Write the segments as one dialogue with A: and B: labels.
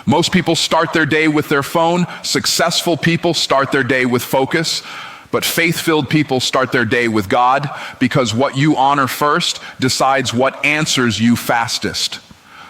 A: Most people start their day with their phone. Successful people start their day with focus. But faith-filled people start their day with God, because what you honor first decides what answers you fastest.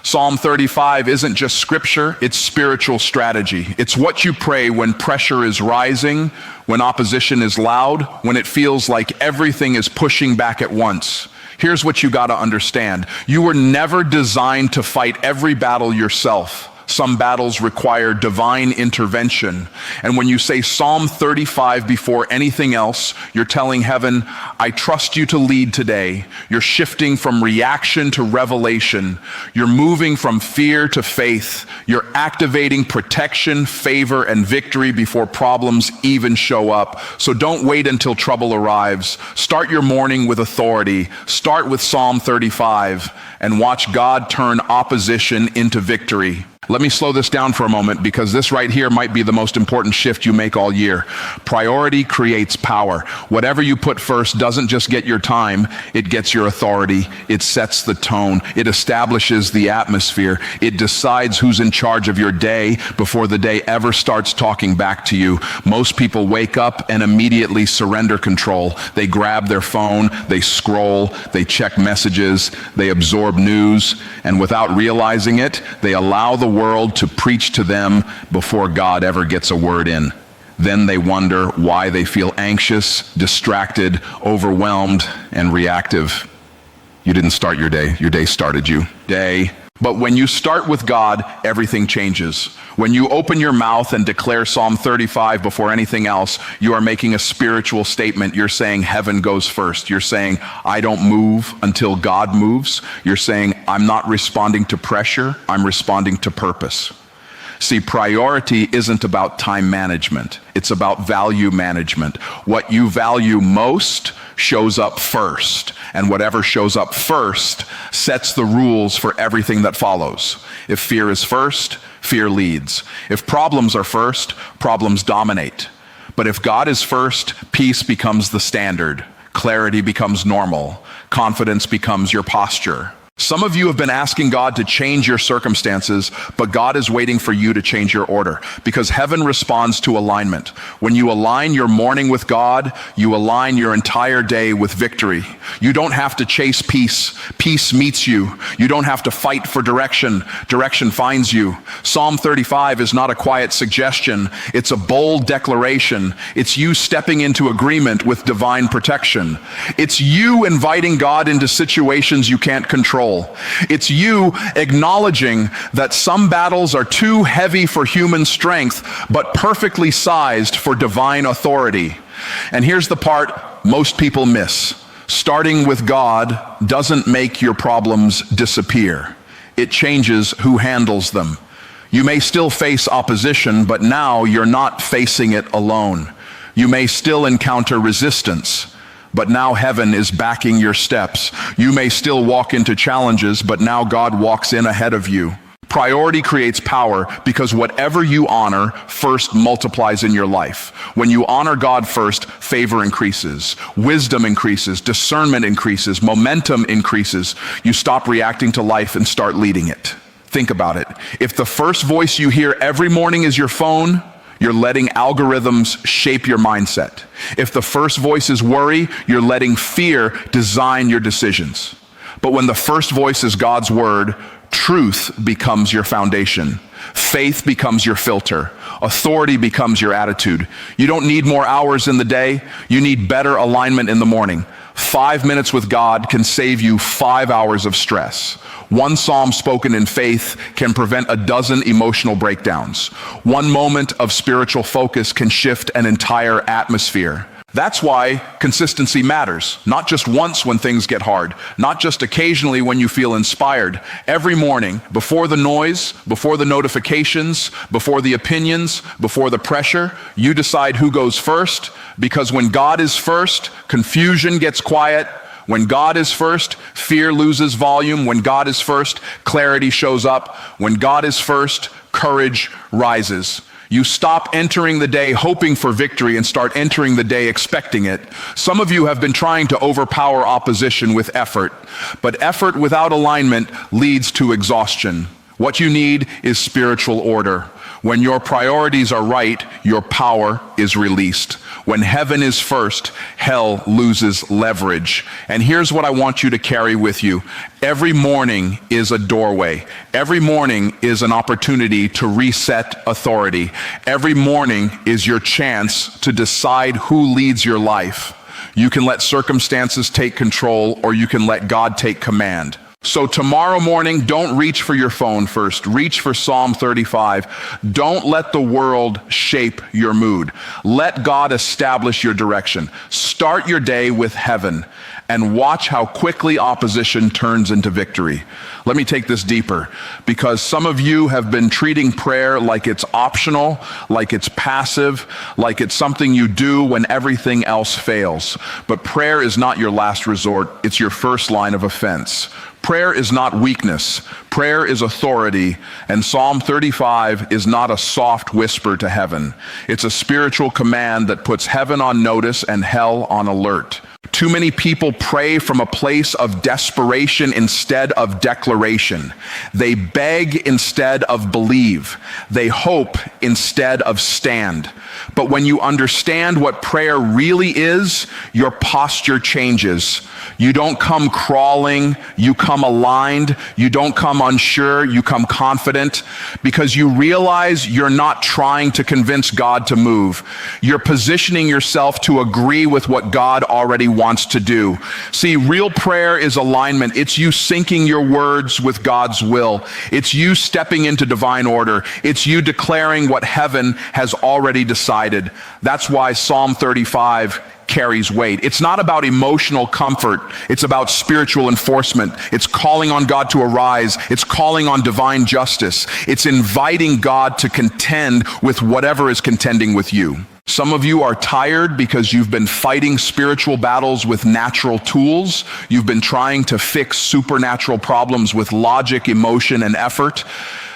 A: Psalm 35 isn't just scripture, it's spiritual strategy. It's what you pray when pressure is rising, when opposition is loud, when it feels like everything is pushing back at once. Here's what you got to understand. You were never designed to fight every battle yourself. Some battles require divine intervention. And when you say Psalm 35 before anything else, you're telling heaven, I trust you to lead today. You're shifting from reaction to revelation. You're moving from fear to faith. You're activating protection, favor, and victory before problems even show up. So don't wait until trouble arrives. Start your morning with authority. Start with Psalm 35 and watch God turn opposition into victory. Let me slow this down for a moment, because this right here might be the most important shift you make all year. Priority creates power. Whatever you put first doesn't just get your time, it gets your authority. It sets the tone. It establishes the atmosphere. It decides who's in charge of your day before the day ever starts talking back to you. Most people wake up and immediately surrender control. They grab their phone, they scroll, they check messages, they absorb news, and without realizing it, they allow the world to preach to them before God ever gets a word in. Then they wonder why they feel anxious, distracted, overwhelmed, and reactive. You didn't start your day started you. But when you start with God, everything changes. When you open your mouth and declare Psalm 35 before anything else, you are making a spiritual statement. You're saying heaven goes first. You're saying, I don't move until God moves. You're saying, I'm not responding to pressure, I'm responding to purpose. See, priority isn't about time management. It's about value management. What you value most shows up first, and whatever shows up first sets the rules for everything that follows. If fear is first, fear leads. If problems are first, problems dominate. But if God is first, peace becomes the standard. Clarity becomes normal. Confidence becomes your posture. Some of you have been asking God to change your circumstances, but God is waiting for you to change your order, because heaven responds to alignment. When you align your morning with God, you align your entire day with victory. You don't have to chase peace. Peace meets you. You don't have to fight for direction. Direction finds you. Psalm 35 is not a quiet suggestion. It's a bold declaration. It's you stepping into agreement with divine protection. It's you inviting God into situations you can't control. It's you acknowledging that some battles are too heavy for human strength, but perfectly sized for divine authority. And here's the part most people miss. Starting with God doesn't make your problems disappear. It changes who handles them. You may still face opposition, but now you're not facing it alone. You may still encounter resistance, but now heaven is backing your steps. You may still walk into challenges, but now God walks in ahead of you. Priority creates power, because whatever you honor first multiplies in your life. When you honor God first, favor increases, wisdom increases, discernment increases, momentum increases. You stop reacting to life and start leading it. Think about it. If the first voice you hear every morning is your phone, you're letting algorithms shape your mindset. If the first voice is worry, you're letting fear design your decisions. But when the first voice is God's word, truth becomes your foundation. Faith becomes your filter. Authority becomes your attitude. You don't need more hours in the day. You need better alignment in the morning. 5 minutes with God can save you 5 hours of stress. One psalm spoken in faith can prevent a dozen emotional breakdowns. One moment of spiritual focus can shift an entire atmosphere. That's why consistency matters. Not just once when things get hard, not just occasionally when you feel inspired. Every morning, before the noise, before the notifications, before the opinions, before the pressure, you decide who goes first, because when God is first, confusion gets quiet. When God is first, fear loses volume. When God is first, clarity shows up. When God is first, courage rises. You stop entering the day hoping for victory and start entering the day expecting it. Some of you have been trying to overpower opposition with effort, but effort without alignment leads to exhaustion. What you need is spiritual order. When your priorities are right, your power is released. When heaven is first, hell loses leverage. And here's what I want you to carry with you. Every morning is a doorway. Every morning is an opportunity to reset authority. Every morning is your chance to decide who leads your life. You can let circumstances take control, or you can let God take command. So tomorrow morning, don't reach for your phone first. Reach for Psalm 35. Don't let the world shape your mood. Let God establish your direction. Start your day with heaven and watch how quickly opposition turns into victory. Let me take this deeper, because some of you have been treating prayer like it's optional, like it's passive, like it's something you do when everything else fails. But prayer is not your last resort. It's your first line of offense. Prayer is not weakness. Prayer is authority, and Psalm 35 is not a soft whisper to heaven. It's a spiritual command that puts heaven on notice and hell on alert. Too many people pray from a place of desperation instead of declaration. They beg instead of believe. They hope instead of stand. But when you understand what prayer really is, your posture changes. You don't come crawling, you come aligned. You don't come unsure, you come confident, because you realize you're not trying to convince God to move. You're positioning yourself to agree with what God already wants to do. See, real prayer is alignment. It's you syncing your words with God's will. It's you stepping into divine order. It's you declaring what heaven has already decided. That's why Psalm 35 carries weight. It's not about emotional comfort. It's about spiritual enforcement. It's calling on God to arise. It's calling on divine justice. It's inviting God to contend with whatever is contending with you. Some of you are tired because you've been fighting spiritual battles with natural tools. You've been trying to fix supernatural problems with logic, emotion, and effort.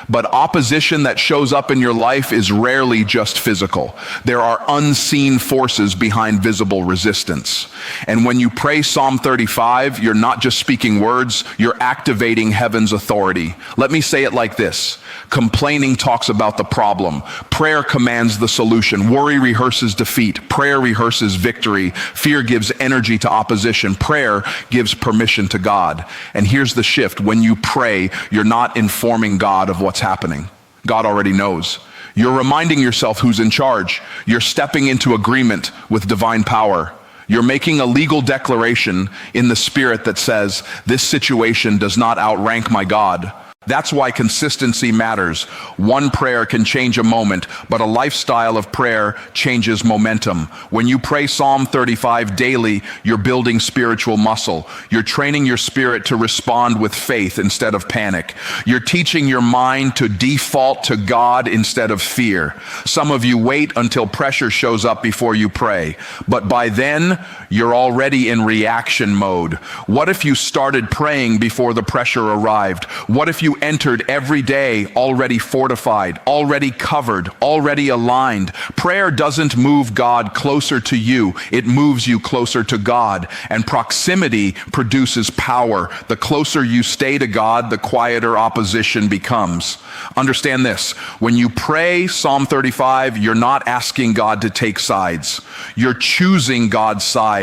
A: But opposition that shows up in your life is rarely just physical. There are unseen forces behind visible resistance. And when you pray Psalm 35, you're not just speaking words, you're activating heaven's authority. Let me say it like this. Complaining talks about the problem. Prayer commands the solution. Worry rehearses defeat. Prayer rehearses victory. Fear gives energy to opposition. Prayer gives permission to God. And here's the shift. When you pray, you're not informing God of what's happening. God already knows. You're reminding yourself who's in charge. You're stepping into agreement with divine power. You're making a legal declaration in the spirit that says, this situation does not outrank my God. That's why consistency matters. One prayer can change a moment, but a lifestyle of prayer changes momentum. When you pray Psalm 35 daily, you're building spiritual muscle. You're training your spirit to respond with faith instead of panic. You're teaching your mind to default to God instead of fear. Some of you wait until pressure shows up before you pray, but by then, you're already in reaction mode. What if you started praying before the pressure arrived? What if you entered every day already fortified, already covered, already aligned? Prayer doesn't move God closer to you. It moves you closer to God. And proximity produces power. The closer you stay to God, the quieter opposition becomes. Understand this. When you pray Psalm 35, you're not asking God to take sides. You're choosing God's side.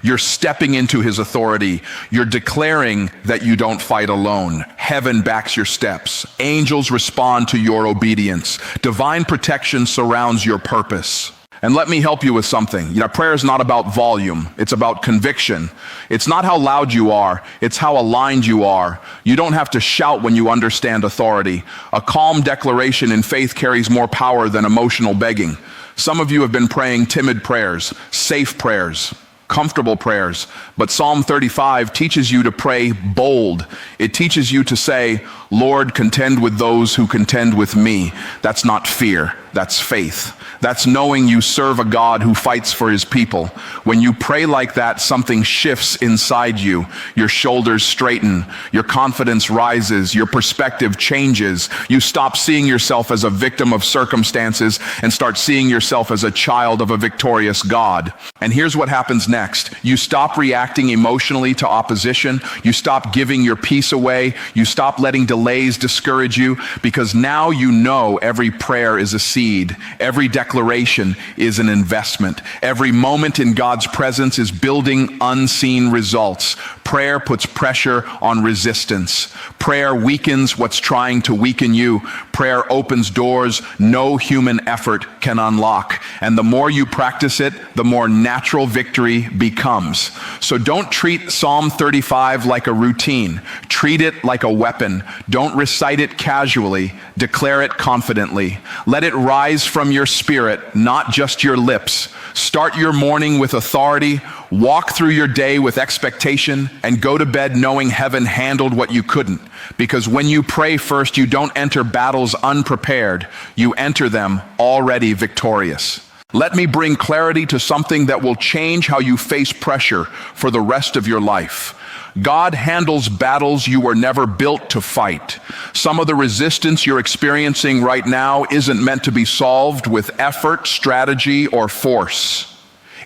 A: You're stepping into his authority. You're declaring that you don't fight alone. Heaven backs your steps. Angels respond to your obedience. Divine protection surrounds your purpose. And let me help you with something. Prayer is not about volume. It's about conviction. It's not how loud you are. It's how aligned you are. You don't have to shout when you understand authority. A calm declaration in faith carries more power than emotional begging. Some of you have been praying timid prayers, safe prayers, comfortable prayers, but Psalm 35 teaches you to pray bold. It teaches you to say, Lord, contend with those who contend with me. That's not fear, that's faith. That's knowing you serve a God who fights for his people. When you pray like that, something shifts inside you. Your shoulders straighten, your confidence rises, your perspective changes. You stop seeing yourself as a victim of circumstances and start seeing yourself as a child of a victorious God. And here's what happens next. You stop reacting emotionally to opposition. You stop giving your peace away. You stop letting delays discourage you? Because now you know every prayer is a seed. Every declaration is an investment. Every moment in God's presence is building unseen results. Prayer puts pressure on resistance. Prayer weakens what's trying to weaken you. Prayer opens doors no human effort can unlock. And the more you practice it, the more natural victory becomes. So don't treat Psalm 35 like a routine. Treat it like a weapon. Don't recite it casually. Declare it confidently. Let it rise from your spirit, not just your lips. Start your morning with authority. Walk through your day with expectation, and go to bed knowing heaven handled what you couldn't. Because when you pray first, you don't enter battles unprepared. You enter them already victorious. Let me bring clarity to something that will change how you face pressure for the rest of your life. God handles battles you were never built to fight. Some of the resistance you're experiencing right now isn't meant to be solved with effort, strategy, or force.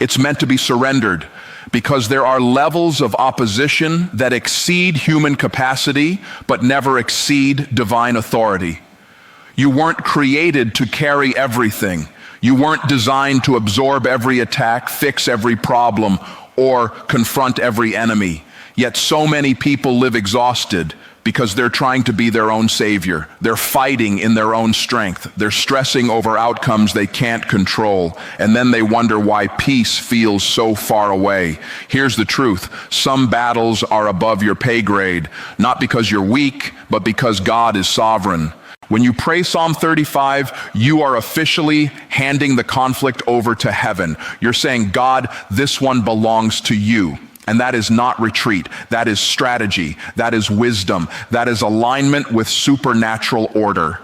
A: It's meant to be surrendered, because there are levels of opposition that exceed human capacity but never exceed divine authority. You weren't created to carry everything. You weren't designed to absorb every attack, fix every problem, or confront every enemy. Yet so many people live exhausted because they're trying to be their own savior. They're fighting in their own strength. They're stressing over outcomes they can't control. And then they wonder why peace feels so far away. Here's the truth. Some battles are above your pay grade, not because you're weak, but because God is sovereign. When you pray Psalm 35, you are officially handing the conflict over to heaven. You're saying, God, this one belongs to you. And that is not retreat. That is strategy. That is wisdom. That is alignment with supernatural order.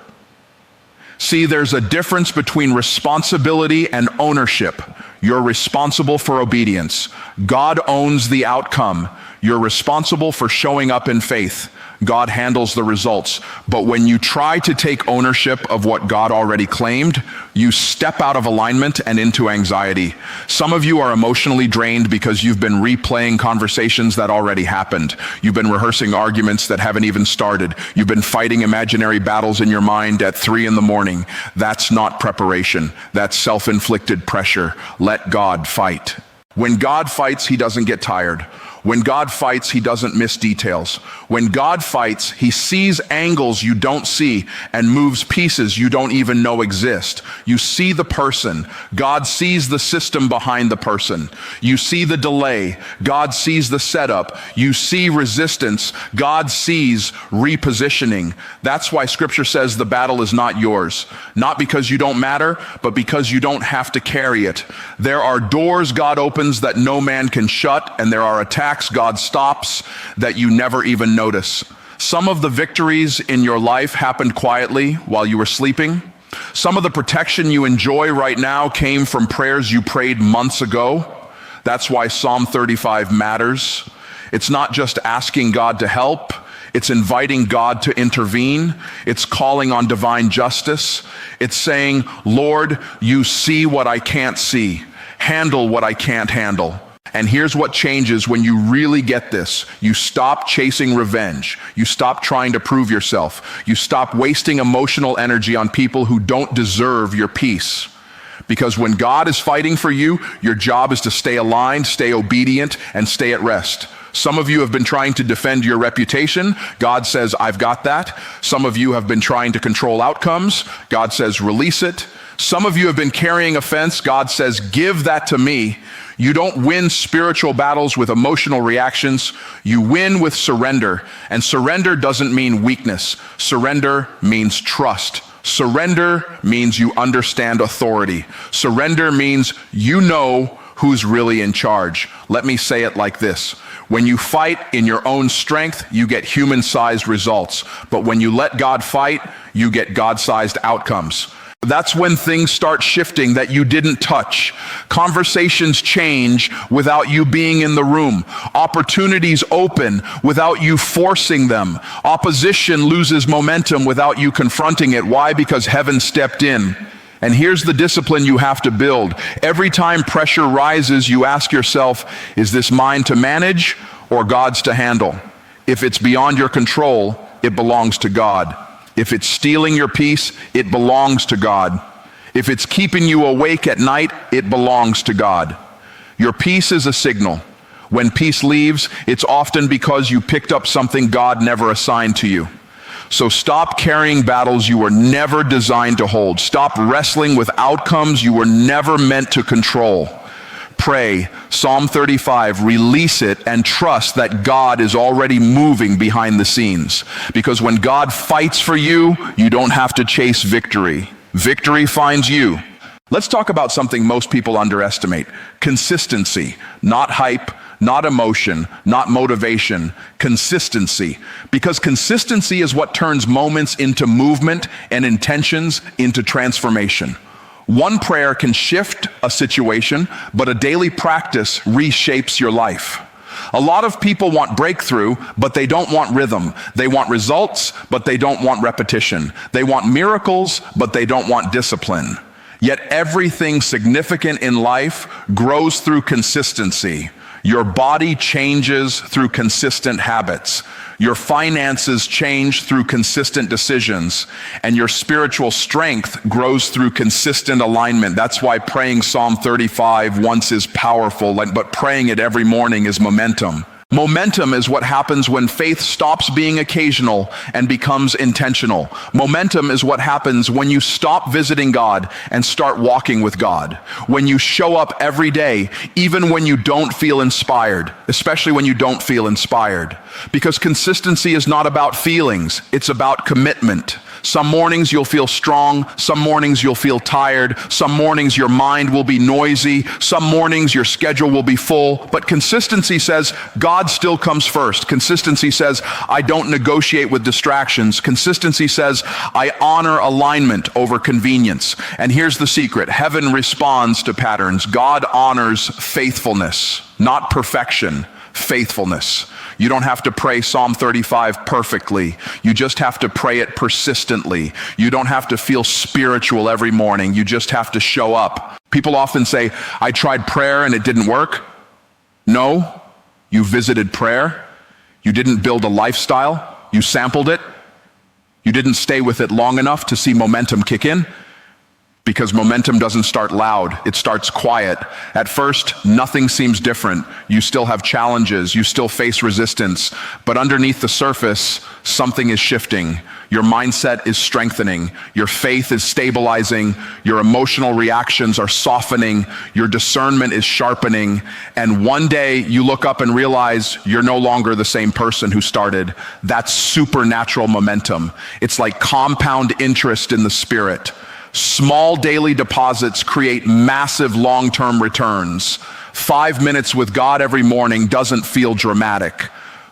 A: See, there's a difference between responsibility and ownership. You're responsible for obedience. God owns the outcome. You're responsible for showing up in faith. God handles the results. But when you try to take ownership of what God already claimed, you step out of alignment and into anxiety. Some of you are emotionally drained because you've been replaying conversations that already happened. You've been rehearsing arguments that haven't even started. You've been fighting imaginary battles in your mind at 3 a.m. That's not preparation. That's self-inflicted pressure. Let God fight. When God fights, he doesn't get tired. When God fights, he doesn't miss details. When God fights, he sees angles you don't see and moves pieces you don't even know exist. You see the person. God sees the system behind the person. You see the delay. God sees the setup. You see resistance. God sees repositioning. That's why Scripture says the battle is not yours. Not because you don't matter, but because you don't have to carry it. There are doors God opens that no man can shut, and there are attacks God stops that you never even notice. Some of the victories in your life happened quietly while you were sleeping. Some of the protection you enjoy right now came from prayers you prayed months ago. That's why Psalm 35 matters. It's not just asking God to help. It's inviting God to intervene. It's calling on divine justice. It's saying, Lord, you see what I can't see. Handle what I can't handle. And here's what changes when you really get this. You stop chasing revenge. You stop trying to prove yourself. You stop wasting emotional energy on people who don't deserve your peace. Because when God is fighting for you, your job is to stay aligned, stay obedient, and stay at rest. Some of you have been trying to defend your reputation. God says, I've got that. Some of you have been trying to control outcomes. God says, release it. Some of you have been carrying offense. God says, give that to me. You don't win spiritual battles with emotional reactions. You win with surrender. And surrender doesn't mean weakness. Surrender means trust. Surrender means you understand authority. Surrender means you know who's really in charge. Let me say it like this. When you fight in your own strength, you get human-sized results. But when you let God fight, you get God-sized outcomes. That's when things start shifting that you didn't touch. Conversations change without you being in the room. Opportunities open without you forcing them. Opposition loses momentum without you confronting it. Why? Because heaven stepped in. And here's the discipline you have to build. Every time pressure rises, you ask yourself, is this mine to manage or God's to handle? If it's beyond your control, it belongs to God. If it's stealing your peace, it belongs to God. If it's keeping you awake at night, it belongs to God. Your peace is a signal. When peace leaves, it's often because you picked up something God never assigned to you. So stop carrying battles you were never designed to hold. Stop wrestling with outcomes you were never meant to control. Pray, Psalm 35, release it and trust that God is already moving behind the scenes. Because when God fights for you, you don't have to chase victory. Victory finds you. Let's talk about something most people underestimate. Consistency, not hype, not emotion, not motivation, consistency. Because consistency is what turns moments into movement and intentions into transformation. One prayer can shift a situation, but a daily practice reshapes your life. A lot of people want breakthrough, but they don't want rhythm. They want results, but they don't want repetition. They want miracles, but they don't want discipline. Yet everything significant in life grows through consistency. Your body changes through consistent habits. Your finances change through consistent decisions. And your spiritual strength grows through consistent alignment. That's why praying Psalm 35 once is powerful, but praying it every morning is momentum. Momentum is what happens when faith stops being occasional and becomes intentional. Momentum is what happens when you stop visiting God and start walking with God. When you show up every day, even when you don't feel inspired, especially when you don't feel inspired. Because consistency is not about feelings, it's about commitment. Some mornings you'll feel strong, some mornings you'll feel tired, some mornings your mind will be noisy, some mornings your schedule will be full, but consistency says God still comes first. Consistency says I don't negotiate with distractions. Consistency says I honor alignment over convenience. And here's the secret: heaven responds to patterns. God honors faithfulness, not perfection. Faithfulness. You don't have to pray Psalm 35 perfectly. You just have to pray it persistently. You don't have to feel spiritual every morning. You just have to show up. People often say, I tried prayer and it didn't work. No, you visited prayer. You didn't build a lifestyle. You sampled it. You didn't stay with it long enough to see momentum kick in. Because momentum doesn't start loud, it starts quiet. At first, nothing seems different. You still have challenges, you still face resistance, but underneath the surface, something is shifting. Your mindset is strengthening, your faith is stabilizing, your emotional reactions are softening, your discernment is sharpening, and one day you look up and realize you're no longer the same person who started. That's supernatural momentum. It's like compound interest in the spirit. Small daily deposits create massive long-term returns. 5 minutes with God every morning doesn't feel dramatic,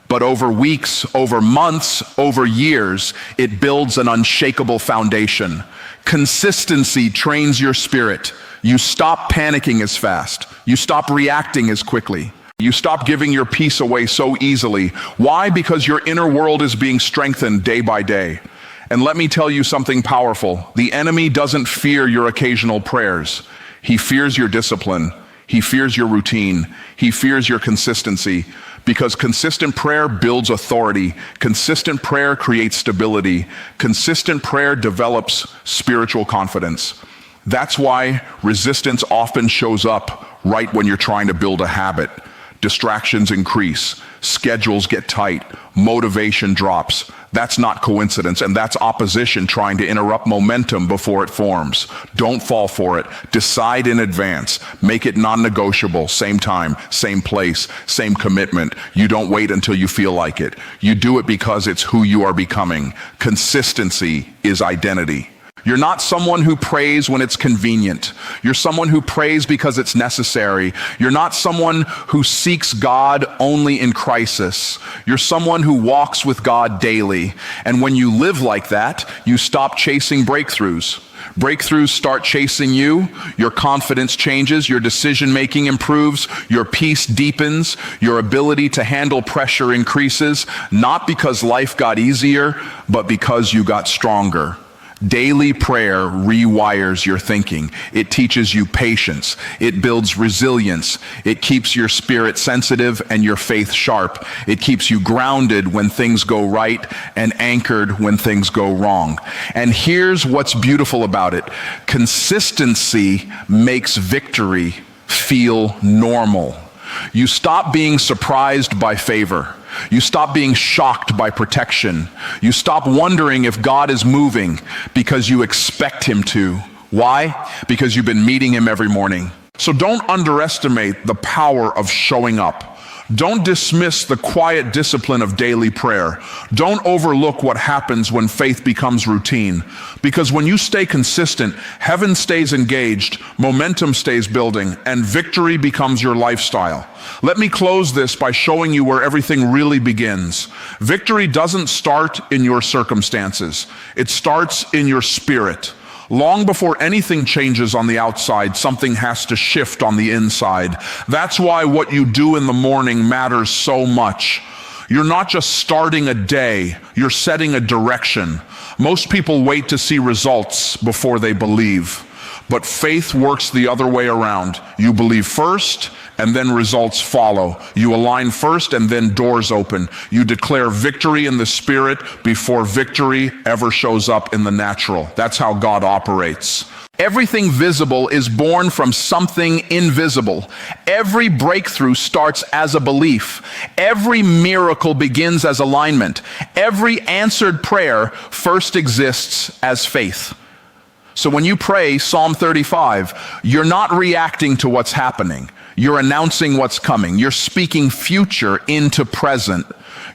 A: but over weeks, over months, over years, it builds an unshakable foundation. Consistency trains your spirit. You stop panicking as fast. You stop reacting as quickly. You stop giving your peace away so easily. Why? Because your inner world is being strengthened day by day. And let me tell you something powerful. The enemy doesn't fear your occasional prayers. He fears your discipline. He fears your routine. He fears your consistency. Because consistent prayer builds authority. Consistent prayer creates stability. Consistent prayer develops spiritual confidence. That's why resistance often shows up right when you're trying to build a habit. Distractions increase, schedules get tight, motivation drops. That's not coincidence, and that's opposition trying to interrupt momentum before it forms. Don't fall for it. Decide in advance. Make it non-negotiable. Same time, same place, same commitment. You don't wait until you feel like it. You do it because it's who you are becoming. Consistency is identity. You're not someone who prays when it's convenient. You're someone who prays because it's necessary. You're not someone who seeks God only in crisis. You're someone who walks with God daily. And when you live like that, you stop chasing breakthroughs. Breakthroughs start chasing you. Your confidence changes. Your decision-making improves. Your peace deepens. Your ability to handle pressure increases, not because life got easier, but because you got stronger. Daily prayer rewires your thinking. It teaches you patience. It builds resilience. It keeps your spirit sensitive and your faith sharp. It keeps you grounded when things go right and anchored when things go wrong. And here's what's beautiful about it. Consistency makes victory feel normal. You stop being surprised by favor. You stop being shocked by protection. You stop wondering if God is moving because you expect him to. Why? Because you've been meeting him every morning. So don't underestimate the power of showing up. Don't dismiss the quiet discipline of daily prayer. Don't overlook what happens when faith becomes routine. Because when you stay consistent, heaven stays engaged, momentum stays building, and victory becomes your lifestyle. Let me close this by showing you where everything really begins. Victory doesn't start in your circumstances. It starts in your spirit. Long before anything changes on the outside, something has to shift on the inside. That's why what you do in the morning matters so much. You're not just starting a day, you're setting a direction. Most people wait to see results before they believe. But faith works the other way around. You believe first, and then results follow. You align first, and then doors open. You declare victory in the spirit before victory ever shows up in the natural. That's how God operates. Everything visible is born from something invisible. Every breakthrough starts as a belief. Every miracle begins as alignment. Every answered prayer first exists as faith. So when you pray Psalm 35, you're not reacting to what's happening. You're announcing what's coming. You're speaking future into present.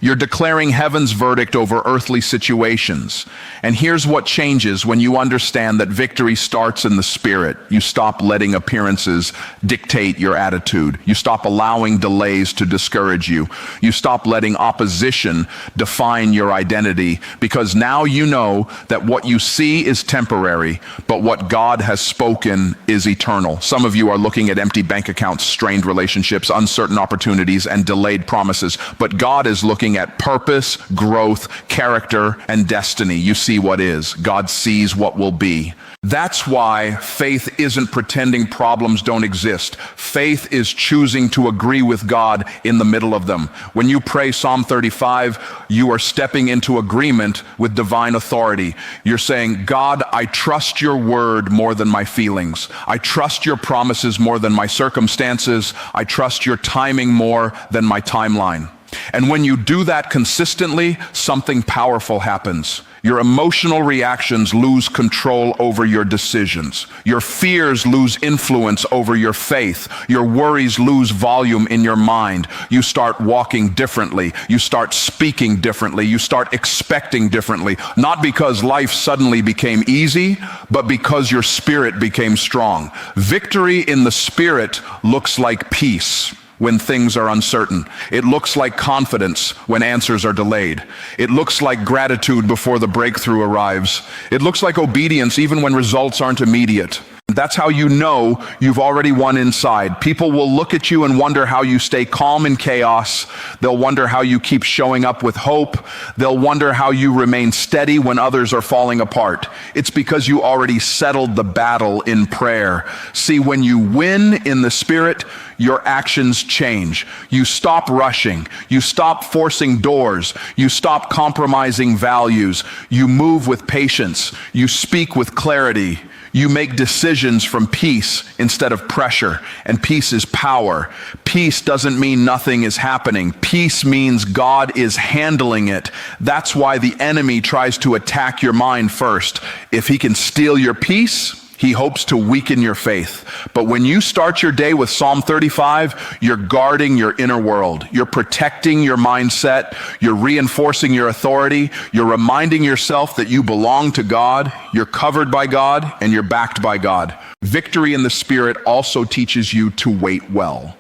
A: You're declaring heaven's verdict over earthly situations. And here's what changes when you understand that victory starts in the spirit. You stop letting appearances dictate your attitude. You stop allowing delays to discourage you. You stop letting opposition define your identity, because now you know that what you see is temporary, but what God has spoken is eternal. Some of you are looking at empty bank accounts, strained relationships, uncertain opportunities, and delayed promises. But God is looking at purpose, growth, character, and destiny. You see what is. God sees what will be. That's why faith isn't pretending problems don't exist. Faith is choosing to agree with God in the middle of them. When you pray Psalm 35, you are stepping into agreement with divine authority. You're saying, God, I trust your word more than my feelings. I trust your promises more than my circumstances. I trust your timing more than my timeline. And when you do that consistently, something powerful happens. Your emotional reactions lose control over your decisions. Your fears lose influence over your faith. Your worries lose volume in your mind. You start walking differently. You start speaking differently. You start expecting differently. Not because life suddenly became easy, but because your spirit became strong. Victory in the spirit looks like peace when things are uncertain. It looks like confidence when answers are delayed. It looks like gratitude before the breakthrough arrives. It looks like obedience even when results aren't immediate. That's how you know you've already won inside. People will look at you and wonder how you stay calm in chaos. They'll wonder how you keep showing up with hope. They'll wonder how you remain steady when others are falling apart. It's because you already settled the battle in prayer. See, when you win in the Spirit, your actions change. You stop rushing. You stop forcing doors. You stop compromising values. You move with patience. You speak with clarity. You make decisions from peace instead of pressure, and peace is power. Peace doesn't mean nothing is happening. Peace means God is handling it. That's why the enemy tries to attack your mind first. If he can steal your peace, he hopes to weaken your faith. But when you start your day with Psalm 35, you're guarding your inner world. You're protecting your mindset. You're reinforcing your authority. You're reminding yourself that you belong to God, you're covered by God, and you're backed by God. Victory in the Spirit also teaches you to wait well.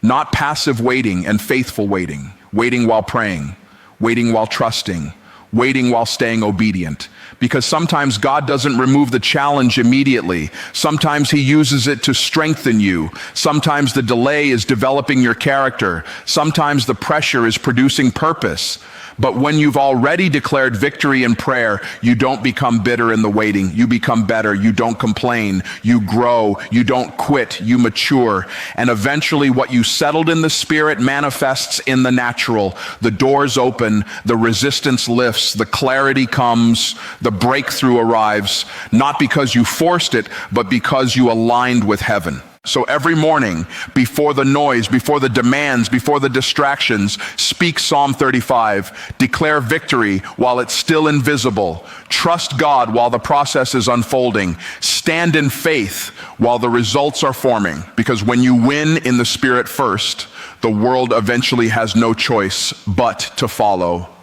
A: Not passive waiting and faithful waiting. Waiting while praying. Waiting while trusting. Waiting while staying obedient. Because sometimes God doesn't remove the challenge immediately. Sometimes he uses it to strengthen you. Sometimes the delay is developing your character. Sometimes the pressure is producing purpose. But when you've already declared victory in prayer, you don't become bitter in the waiting. You become better. You don't complain. You grow. You don't quit. You mature. And eventually what you settled in the spirit manifests in the natural. The doors open, the resistance lifts, the clarity comes, the breakthrough arrives, not because you forced it, but because you aligned with heaven. So every morning, before the noise, before the demands, before the distractions, speak Psalm 35. Declare victory while it's still invisible. Trust God while the process is unfolding. Stand in faith while the results are forming. Because when you win in the Spirit first, the world eventually has no choice but to follow.